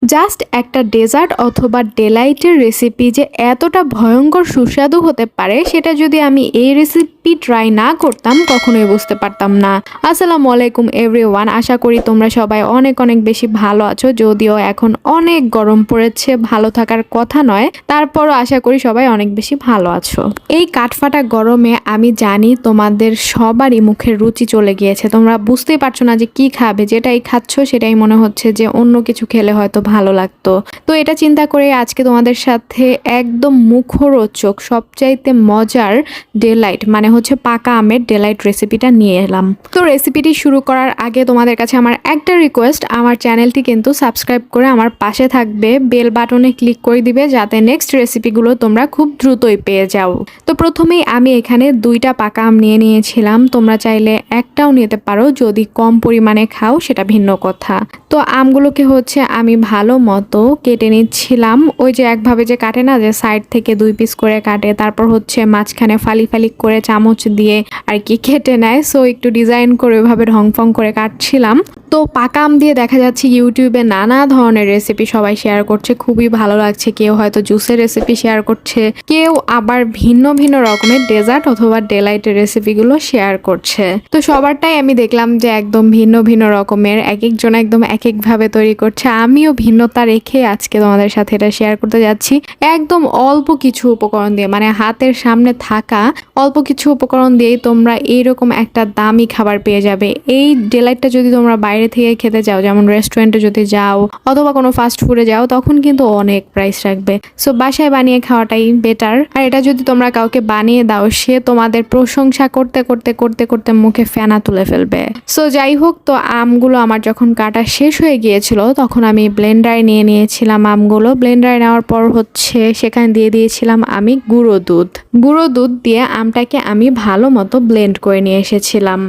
Just একটা dessert অথবা ডেলাইটের recipe যে এতটা ভয়ঙ্কর সুস্বাদু হতে পারে সেটা যদি আমি এই রেসিপি ট্রাই না করতাম কখনোই বুঝতে পারতাম না। আসসালামু আলাইকুম এভরিওয়ান, আশা করি তোমরা সবাই অনেক অনেক বেশি ভালো আছো। যদিও এখন অনেক গরম পড়েছে, ভালো থাকার কথা নয়, তারপরও আশা করি সবাই অনেক বেশি ভালো আছো। এই কাঠফাটা গরমে আমি জানি তোমাদের সবারই মুখের রুচি চলে গিয়েছে, তোমরা বুঝতেই পারছো না যে কি খাবে, যেটাই খাচ্ছ সেটাই মনে হচ্ছে যে অন্য কিছু খেলে হয়তো ভালো লাগতো। তো এটা চিন্তা করে আজকে তোমাদের সাথে একদম মুখরোচক সবচাইতে মজার ডেলাইট মানে হচ্ছে পাকা আমের ডেলাইট রেসিপিটা নিয়ে এলাম। তো রেসিপিটি শুরু করার আগে তোমাদের কাছে আমার একটা রিকোয়েস্ট, আমার চ্যানেলটি কিন্তু সাবস্ক্রাইব করে আমার পাশে থাকবে, বেল বাটনে ক্লিক করে দিবে যাতে নেক্সট রেসিপিগুলো তোমরা খুব দ্রুতই পেয়ে যাও। তো প্রথমেই আমি এখানে 2টা পাকা আম নিয়ে নিয়েছিলাম, তোমরা চাইলে একটাও নিতে পারো, যদি কম পরিমাণে খাও সেটা ভিন্ন কথা। তো আমগুলোকে হচ্ছে আমি ভালো মতো কেটে নিচ্ছিলাম, ওই যে একভাবে যে কাটে না, যে সাইড থেকে 2 পিস করে কাটে, তারপর হচ্ছে মাঝখানে ফালি ফালি করে চামচ দিয়ে আর কি কেটে নেয়। সো একটু ডিজাইন করে ওইভাবে ঢংফং করে কাটছিলাম। তো পাকা আম দিয়ে দেখা যাচ্ছে ইউটিউবে নানা ধরনের রেসিপি সবাই শেয়ার করছে, খুবই ভালো লাগছে। কেউ হয়তো জুসের রেসিপি শেয়ার করছে, কেউ আবার ভিন্ন ভিন্ন রকমের ডেজার্ট অথবা ডেলাইটের রেসিপিগুলো শেয়ার করছে। তো সবারটাই আমি দেখলাম যে একদম ভিন্ন ভিন্ন রকমের, এক একজন একদম এক একভাবে তৈরি করছে। আমিও ভিন্নতা রেখে আজকে তোমাদের সাথে এটা শেয়ার করতে যাচ্ছি, একদম অল্প কিছু উপকরণ দিয়ে, মানে হাতের সামনে থাকা অল্প কিছু উপকরণ দিয়েই তোমরা এইরকম একটা দামি খাবার পেয়ে যাবে। এই ডেলাইটটা যদি তোমরা বাইরে থেকে খেতে যাও, যেমন রেস্টুরেন্টে যদি যাও অথবা কোনো ফাস্ট ফুডে যাও, তখন কিন্তু অনেক প্রাইস রাখবে। সো বাসায় বানিয়ে খাওয়াটাই বেটার। আর এটা যদি তোমরা কাউকে বানিয়ে দাও, সে তোমাদের প্রশংসা করতে করতে করতে করতে মুখে ফেনা তুলে ফেলবে। সো যাই হোক, তো আমগুলো আমার যখন কাটা শেষ হয়ে গিয়েছিল তখন আমি ব্লেন্ডারে নিয়ে নিয়েছিলাম আমগুলো। ব্লেন্ডারে নেওয়ার পর হচ্ছে সেখানে দিয়ে দিয়েছিলাম আমি গুঁড়ো দুধ। গুঁড়ো দুধ দিয়ে আমটাকে আমি ভালো মতো ব্লেন্ড করে নিয়ে এসেছিলাম।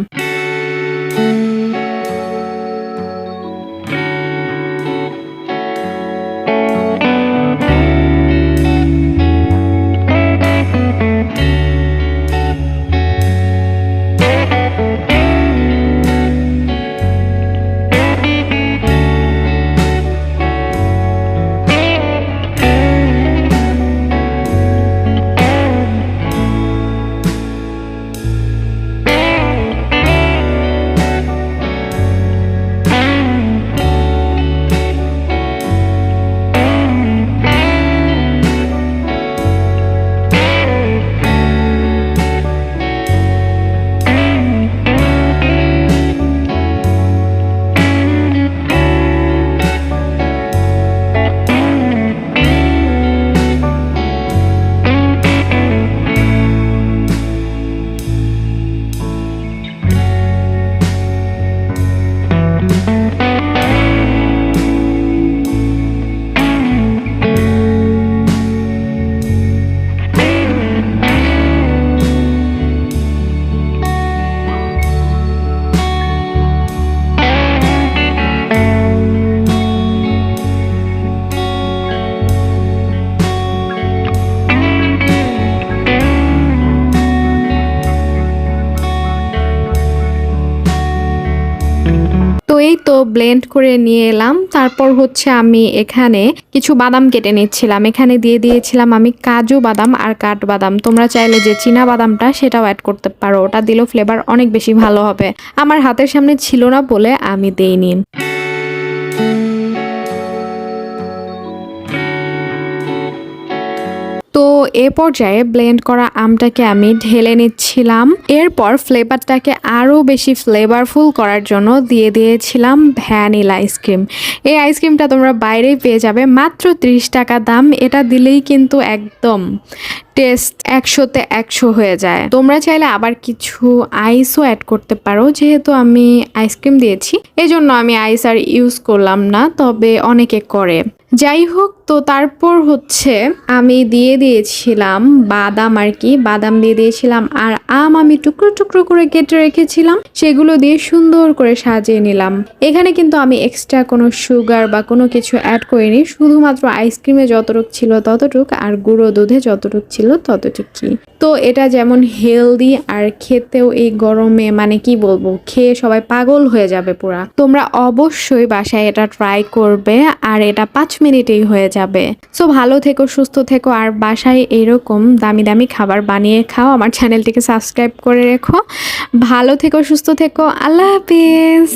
তো এই তো ব্লেন্ড করে নিয়ে এলাম। তারপর হচ্ছে আমি এখানে কিছু বাদাম কেটে নিচ্ছিলাম, এখানে দিয়ে দিয়েছিলাম আমি কাজু বাদাম আর কাঠবাদাম। তোমরা চাইলে যে চীনা বাদামটা সেটাও অ্যাড করতে পারো, ওটা দিলেও ফ্লেভার অনেক বেশি ভালো হবে। আমার হাতের সামনে ছিল না বলে আমি দেইনি। তো এ পর্যায়ে ব্লেন্ড করা আমটাকে আমি ঢেলে নিচ্ছিলাম। এরপর ফ্লেভারটাকে আরও বেশি ফ্লেভারফুল করার জন্য দিয়ে দিয়েছিলাম ভ্যানিলা আইসক্রিম। এই আইসক্রিমটা তোমরা বাইরেই পেয়ে যাবে, মাত্র 30 টাকা দাম। এটা দিলেই কিন্তু একদম টেস্ট 100-তে 100 হয়ে যায়। তোমরা চাইলে আবার কিছু আইসও অ্যাড করতে পারো, যেহেতু আমি আইসক্রিম দিয়েছি এই জন্য আমি আইস আর ইউজ করলাম না, তবে অনেকে করে। যাই হোক, তো তারপর হচ্ছে আমি দিয়ে দিয়েছিলাম বাদাম, আর কি বাদাম দিয়ে দিয়েছিলাম, আর আম আমি টুকরো টুকরো করে কেটে রেখেছিলাম সেগুলো দিয়ে সুন্দর করে সাজিয়ে নিলাম। এখানে কিন্তু আমি এক্সট্রা কোনো সুগার বা কোনো কিছু অ্যাড করিনি, শুধুমাত্র আইসক্রিমে যতটুক ছিল ততটুক আর গুঁড়ো দুধে যতটুক ছিল ছিল ততটুকুই। তো এটা যেমন হেলদি আর খেতেও এই গরমে মানে কি বলবো, খেয়ে সবাই পাগল হয়ে যাবে পুরা। তোমরা অবশ্যই বাসায় এটা ট্রাই করবে আর এটা 5 মিনিটেই হয়ে যাবে। সো ভালো থেকো, সুস্থ থেকো আর বাসায় এরকম দামি দামি খাবার বানিয়ে খাও। আমার চ্যানেলটিকে সাবস্ক্রাইব করে রেখো। ভালো থেকো, সুস্থ থেকো। আল্লাহ হাফেজ।